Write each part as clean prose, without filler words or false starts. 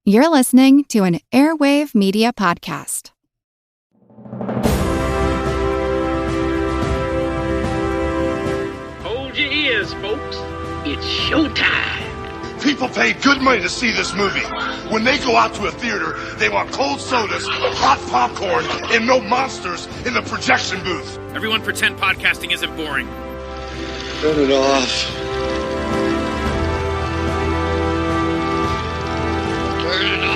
You're listening to an Airwave Media Podcast. Hold your ears, folks. It's showtime. People pay good money to see this movie. When they go out to a theater, they want cold sodas, hot popcorn, and no monsters in the projection booth. Everyone pretend podcasting isn't boring. Turn it off. Turn it off.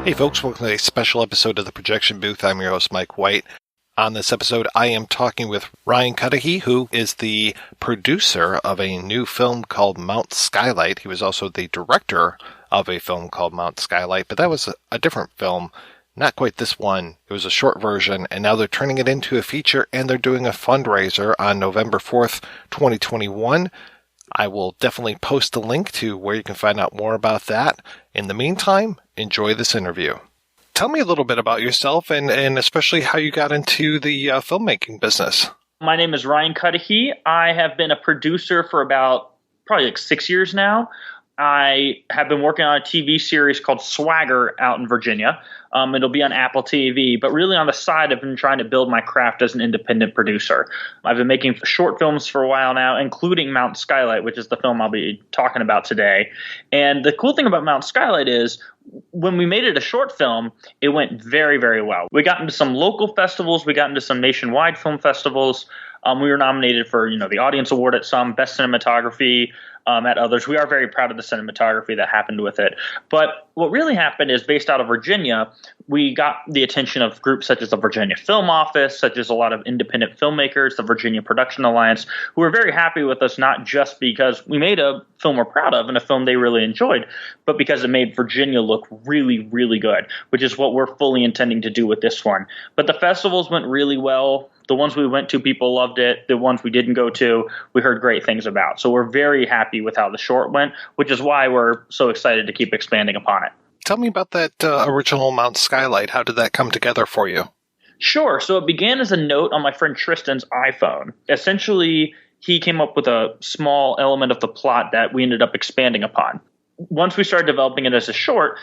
Hey folks, welcome to a special episode of the Projection Booth. I'm your host, Mike White. On this episode, I am talking with Ryan Cudahy, who is the producer of a new film called Mount Skylight. He was also the director of a film called Mount Skylight, but that was a different film, not quite this one. It was a short version, and now they're turning it into a feature, and they're doing a fundraiser on November 4th, 2021. I will definitely post a link to where you can find out more about that. In the meantime, enjoy this interview. Tell me a little bit about yourself and especially how you got into the filmmaking business. My name is Ryan Cudahy. I have been a producer for about probably 6 years now. I have been working on a TV series called Swagger out in Virginia. It'll be on Apple TV, but really on the side, I've been trying to build my craft as an independent producer. I've been making short films for a while now, including Mount Skylight, which is the film I'll be talking about today. And the cool thing about Mount Skylight is when we made it a short film, it went very, very well. We got into some local festivals. We got into some nationwide film festivals. We were nominated for, the Audience Award at some, Best Cinematography at others. We are very proud of the cinematography that happened with it. But what really happened is, based out of Virginia, we got the attention of groups such as the Virginia Film Office, such as a lot of independent filmmakers, the Virginia Production Alliance, who were very happy with us, not just because we made a film we're proud of and a film they really enjoyed, but because it made Virginia look really, really good, which is what we're fully intending to do with this one. But the festivals went really well. The ones we went to, people loved it. The ones we didn't go to, we heard great things about. So we're very happy with how the short went, which is why we're so excited to keep expanding upon it. Tell me about that original Mount Skylight. How did that come together for you? Sure. So it began as a note on my friend Tristan's iPhone. Essentially, he came up with a small element of the plot that we ended up expanding upon. Once we started developing it as a short,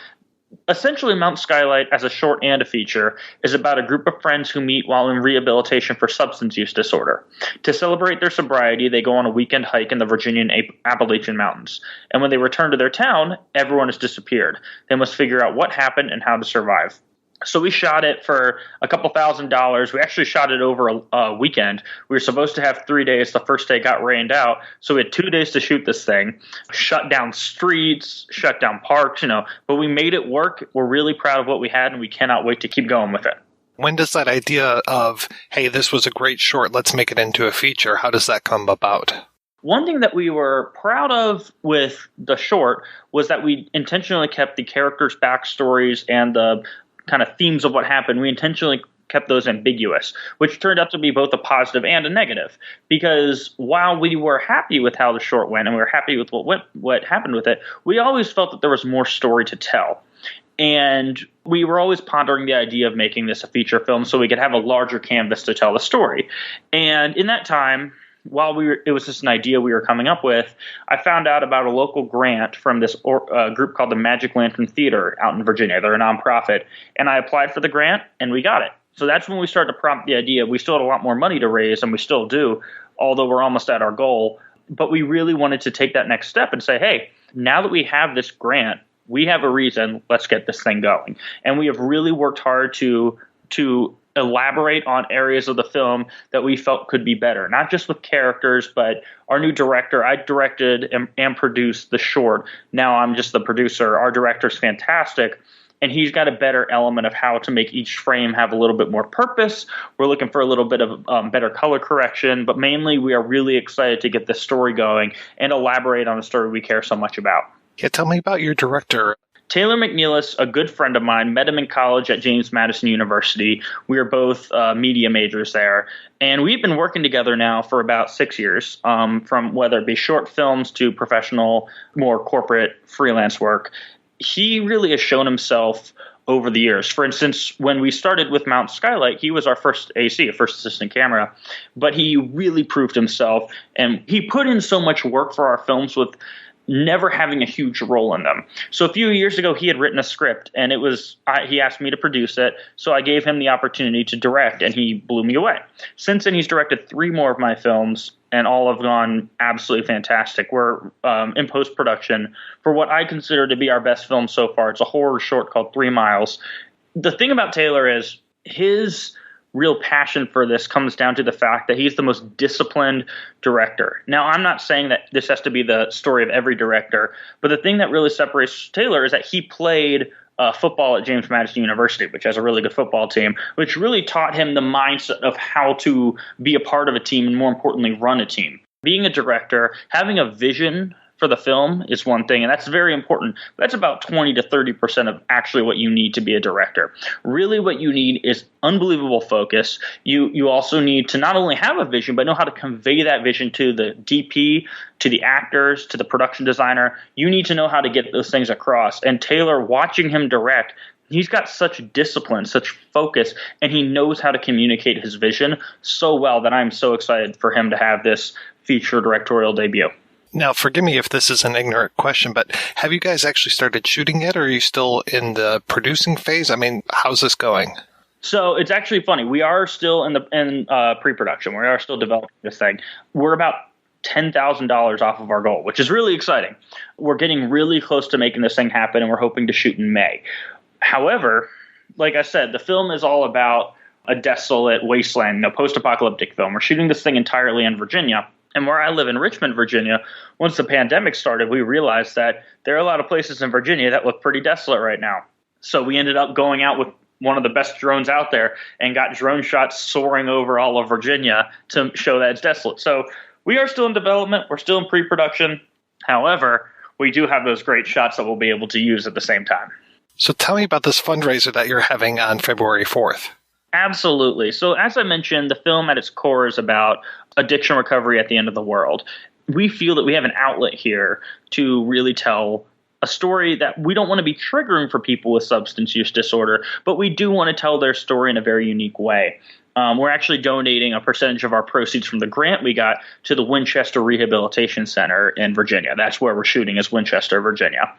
essentially Mount Skylight as a short and a feature is about a group of friends who meet while in rehabilitation for substance use disorder. To celebrate their sobriety, they go on a weekend hike in the Virginian Appalachian Mountains. And when they return to their town, everyone has disappeared. They must figure out what happened and how to survive. So we shot it for a couple $1,000s. We actually shot it over a weekend. We were supposed to have 3 days. The first day got rained out. So we had 2 days to shoot this thing, shut down streets, shut down parks, but we made it work. We're really proud of what we had, and we cannot wait to keep going with it. When does that idea of, hey, this was a great short, let's make it into a feature, how does that come about? One thing that we were proud of with the short was that we intentionally kept the characters' backstories and the kind of themes of what happened. We intentionally kept those ambiguous, which turned out to be both a positive and a negative. Because while we were happy with how the short went and we were happy with what happened with it, we always felt that there was more story to tell. And we were always pondering the idea of making this a feature film so we could have a larger canvas to tell the story. And in that time, while it was just an idea we were coming up with, I found out about a local grant from this group called the Magic Lantern Theater out in Virginia. They're a nonprofit. And I applied for the grant, and we got it. So that's when we started to prompt the idea. We still had a lot more money to raise, and we still do, although we're almost at our goal. But we really wanted to take that next step and say, hey, now that we have this grant, we have a reason, let's get this thing going. And we have really worked hard to elaborate on areas of the film that we felt could be better, not just with characters, but our new director. I directed and produced the short. Now I'm just the producer. Our director's fantastic, and he's got a better element of how to make each frame have a little bit more purpose. We're looking for a little bit of better color correction, but mainly we are really excited to get this story going and elaborate on the story we care so much about. Yeah, tell me about your director. Taylor McNeilis, a good friend of mine, met him in college at James Madison University. We were both media majors there. And we've been working together now for about 6 years, from whether it be short films to professional, more corporate freelance work. He really has shown himself over the years. For instance, when we started with Mount Skylight, he was our first AC, first assistant camera, but he really proved himself, and he put in so much work for our films with never having a huge role in them. So a few years ago, he had written a script, and he asked me to produce it, so I gave him the opportunity to direct, and he blew me away. Since then, he's directed 3 more of my films, and all have gone absolutely fantastic. We're in post-production for what I consider to be our best film so far. It's a horror short called 3 Miles. The thing about Taylor is his real passion for this comes down to the fact that he's the most disciplined director. Now, I'm not saying that this has to be the story of every director, but the thing that really separates Taylor is that he played football at James Madison University, which has a really good football team, which really taught him the mindset of how to be a part of a team and, more importantly, run a team. Being a director, having a vision for the film is one thing, and that's very important. That's about 20 to 30% of actually what you need to be a director. Really what you need is unbelievable focus. You also need to not only have a vision, but know how to convey that vision to the DP, to the actors, to the production designer. You need to know how to get those things across. And Taylor, watching him direct, he's got such discipline, such focus, and he knows how to communicate his vision so well that I'm so excited for him to have this feature directorial debut. Now, forgive me if this is an ignorant question, but have you guys actually started shooting yet, or are you still in the producing phase? I mean, how's this going? So it's actually funny. We are still in pre-production. We are still developing this thing. We're about $10,000 off of our goal, which is really exciting. We're getting really close to making this thing happen, and we're hoping to shoot in May. However, like I said, the film is all about a desolate wasteland, post-apocalyptic film. We're shooting this thing entirely in Virginia. And where I live in Richmond, Virginia, once the pandemic started, we realized that there are a lot of places in Virginia that look pretty desolate right now. So we ended up going out with one of the best drones out there and got drone shots soaring over all of Virginia to show that it's desolate. So we are still in development. We're still in pre-production. However, we do have those great shots that we'll be able to use at the same time. So tell me about this fundraiser that you're having on February 4th. Absolutely. So as I mentioned, the film at its core is about addiction recovery at the end of the world. We feel that we have an outlet here to really tell a story that we don't want to be triggering for people with substance use disorder, but we do want to tell their story in a very unique way. We're actually donating a percentage of our proceeds from the grant we got to the Winchester Rehabilitation Center in Virginia. That's where we're shooting, is Winchester, Virginia.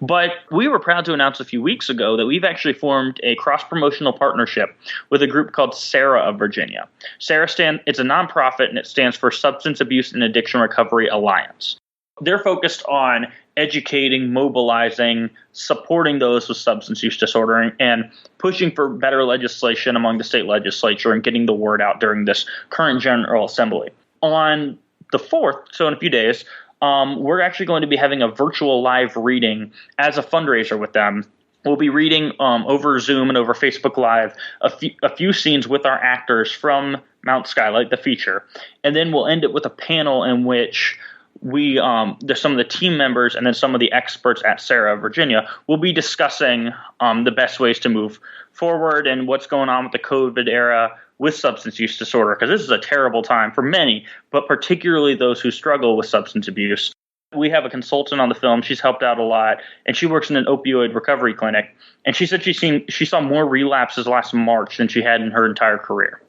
But we were proud to announce a few weeks ago that we've actually formed a cross-promotional partnership with a group called SARA of Virginia. SARA it's a nonprofit, and it stands for Substance Abuse and Addiction Recovery Alliance. They're focused on educating, mobilizing, supporting those with substance use disorder, and pushing for better legislation among the state legislature and getting the word out during this current General Assembly. On the 4th, so in a few days, we're actually going to be having a virtual live reading as a fundraiser with them. We'll be reading over Zoom and over Facebook Live a few scenes with our actors from Mount Skylight, the feature, and then we'll end it with a panel in which there's some of the team members and then some of the experts at SARA, Virginia, will be discussing the best ways to move forward and what's going on with the COVID era with substance use disorder, because this is a terrible time for many, but particularly those who struggle with substance abuse. We have a consultant on the film. She's helped out a lot, and she works in an opioid recovery clinic. And she said she saw more relapses last March than she had in her entire career.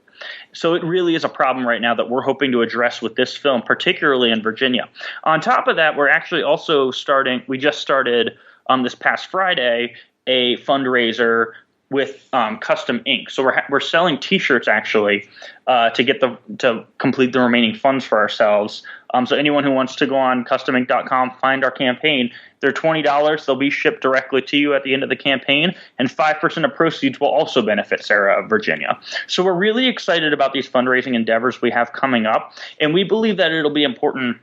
So it really is a problem right now that we're hoping to address with this film, particularly in Virginia. On top of that, we're actually also we just started this past Friday, a fundraiser with custom ink. So we're selling T-shirts actually to complete the remaining funds for ourselves. So anyone who wants to go on customink.com, find our campaign, they're $20. They'll be shipped directly to you at the end of the campaign, and 5% of proceeds will also benefit SARA of Virginia. So we're really excited about these fundraising endeavors we have coming up, and we believe that it'll be important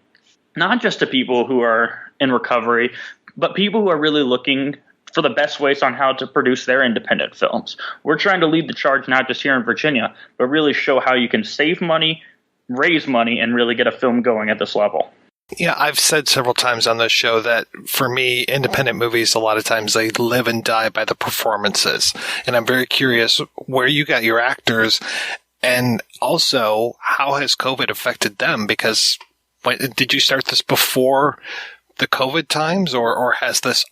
not just to people who are in recovery, but people who are really looking for the best ways on how to produce their independent films. We're trying to lead the charge not just here in Virginia, but really show how you can save money, raise money, and really get a film going at this level. Yeah, I've said several times on this show that for me, independent movies, a lot of times they live and die by the performances. And I'm very curious where you got your actors, and also how has COVID affected them? Because did you start this before the COVID times, or has this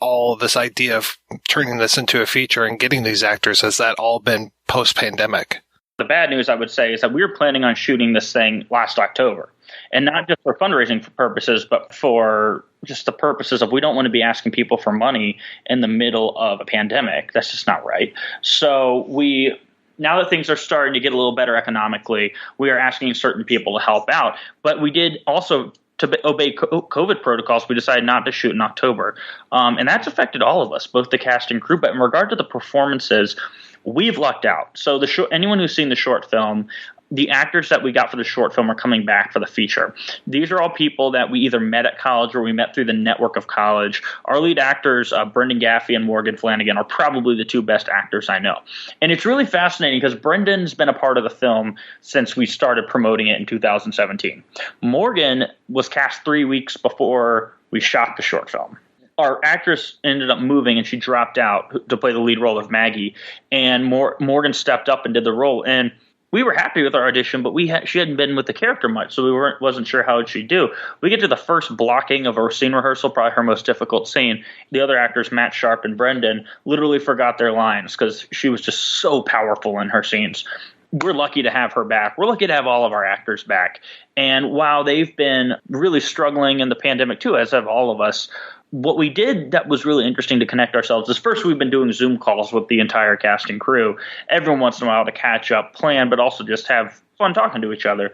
idea of turning this into a feature and getting these actors, has that all been post-pandemic? The bad news, I would say, is that we were planning on shooting this thing last October. And not just for fundraising purposes, but for just the purposes of we don't want to be asking people for money in the middle of a pandemic. That's just not right. So now that things are starting to get a little better economically, we are asking certain people to help out. But we did also, to obey COVID protocols, we decided not to shoot in October. And that's affected all of us, both the cast and crew. But in regard to the performances, we've lucked out. So anyone who's seen the short film, the actors that we got for the short film are coming back for the feature. These are all people that we either met at college or we met through the network of college. Our lead actors, Brendan Gaffey and Morgan Flanagan, are probably the two best actors I know. And it's really fascinating because Brendan's been a part of the film since we started promoting it in 2017. Morgan was cast 3 weeks before we shot the short film. Our actress ended up moving and she dropped out to play the lead role of Maggie. And Morgan stepped up and did the role. And we were happy with our audition, but she hadn't been with the character much, so we wasn't sure how she'd do. We get to the first blocking of our scene rehearsal, probably her most difficult scene. The other actors, Matt Sharp and Brendan, literally forgot their lines because she was just so powerful in her scenes. We're lucky to have her back. We're lucky to have all of our actors back. And while they've been really struggling in the pandemic too, as have all of us, what we did that was really interesting to connect ourselves is first we've been doing Zoom calls with the entire cast and crew every once in a while to catch up, plan, but also just have fun talking to each other.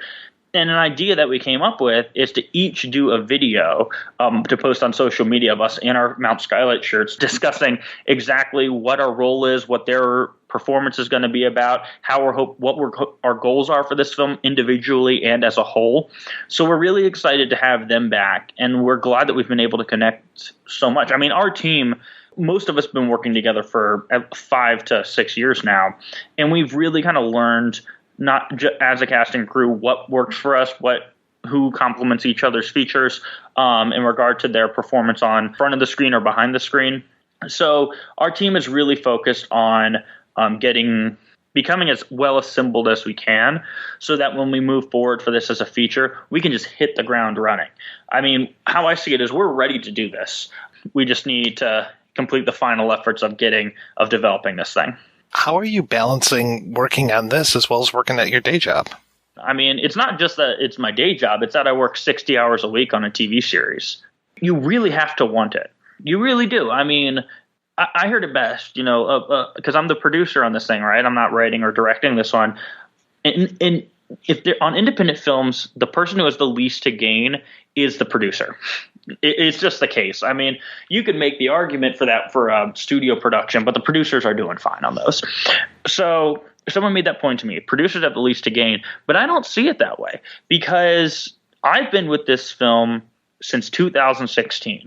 And an idea that we came up with is to each do a video to post on social media of us in our Mount Skylight shirts discussing exactly what our role is, what their performance is going to be about, our goals are for this film individually and as a whole. So we're really excited to have them back, and we're glad that we've been able to connect so much. I mean, our team, most of us have been working together for 5 to 6 years now, and we've really kind of learned, not as a cast and crew, what works for us, who complements each other's features in regard to their performance on front of the screen or behind the screen. So our team is really focused on becoming as well assembled as we can, so that when we move forward for this as a feature, we can just hit the ground running. I mean, how I see it is we're ready to do this. We just need to complete the final efforts of developing this thing. How are you balancing working on this as well as working at your day job? I mean, it's not just that it's my day job. It's that I work 60 hours a week on a TV series. You really have to want it. You really do. I mean, I heard it best, because I'm the producer on this thing, right? I'm not writing or directing this one. And if they're on independent films, the person who has the least to gain is the producer. It's just the case. I mean, you could make the argument for that for studio production, but the producers are doing fine on those. So someone made that point to me. Producers have the least to gain, but I don't see it that way because I've been with this film since 2016,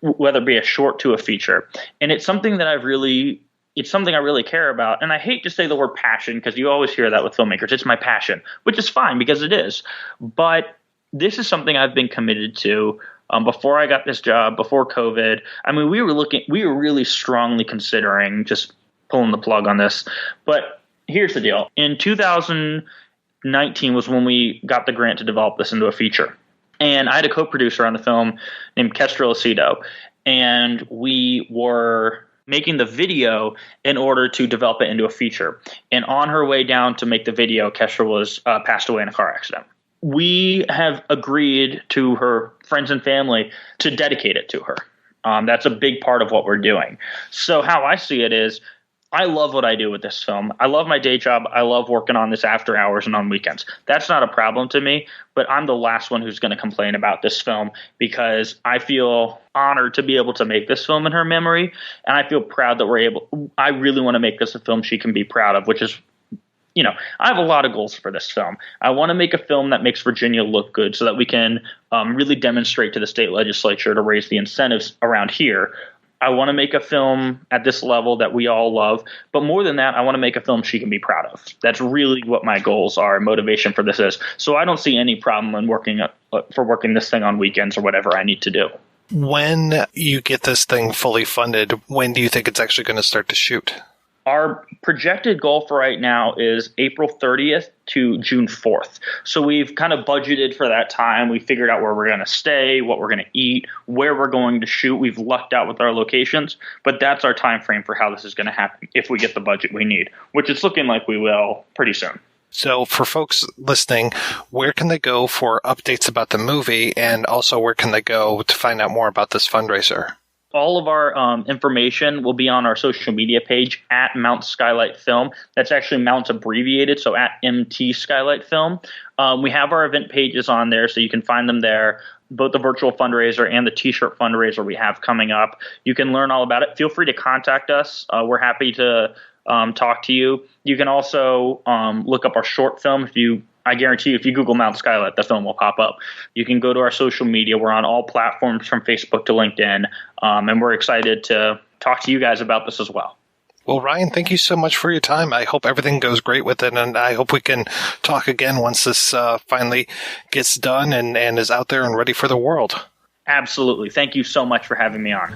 whether it be a short to a feature. And it's something that I really care about. And I hate to say the word passion because you always hear that with filmmakers. It's my passion, which is fine because it is. But this is something I've been committed to before I got this job, before COVID. I mean, we were really strongly considering just pulling the plug on this. But here's the deal. In 2019 was when we got the grant to develop this into a feature. And I had a co-producer on the film named Kestrel Aceto. And we were making the video in order to develop it into a feature. And on her way down to make the video, Kestrel was passed away in a car accident. We have agreed to her friends and family to dedicate it to her. That's a big part of what we're doing. So how I see it is, I love what I do with this film. I love my day job. I love working on this after hours and on weekends. That's not a problem to me, but I'm the last one who's going to complain about this film because I feel honored to be able to make this film in her memory, and I feel proud that I really want to make this a film she can be proud of, which is, I have a lot of goals for this film. I want to make a film that makes Virginia look good so that we can really demonstrate to the state legislature to raise the incentives around here. I want to make a film at this level that we all love. But more than that, I want to make a film she can be proud of. That's really what my goals are and motivation for this is. So I don't see any problem in working this thing on weekends or whatever I need to do. When you get this thing fully funded, when do you think it's actually going to start to shoot? Our projected goal for right now is April 30th to June 4th. So we've kind of budgeted for that time. We figured out where we're going to stay, what we're going to eat, where we're going to shoot. We've lucked out with our locations, but that's our time frame for how this is going to happen if we get the budget we need, which it's looking like we will pretty soon. So for folks listening, where can they go for updates about the movie, and also where can they go to find out more about this fundraiser? All of our information will be on our social media page at Mount Skylight Film. That's actually Mount's abbreviated, so at MT Skylight Film. We have our event pages on there, so you can find them there, both the virtual fundraiser and the T-shirt fundraiser we have coming up. You can learn all about it. Feel free to contact us. We're happy to talk to you. You can also look up our short film. I guarantee you, if you Google Mount Skylight, the film will pop up. You can go to our social media. We're on all platforms from Facebook to LinkedIn, and we're excited to talk to you guys about this as well. Well, Ryan, thank you so much for your time. I hope everything goes great with it, and I hope we can talk again once this finally gets done and is out there and ready for the world. Absolutely. Thank you so much for having me on.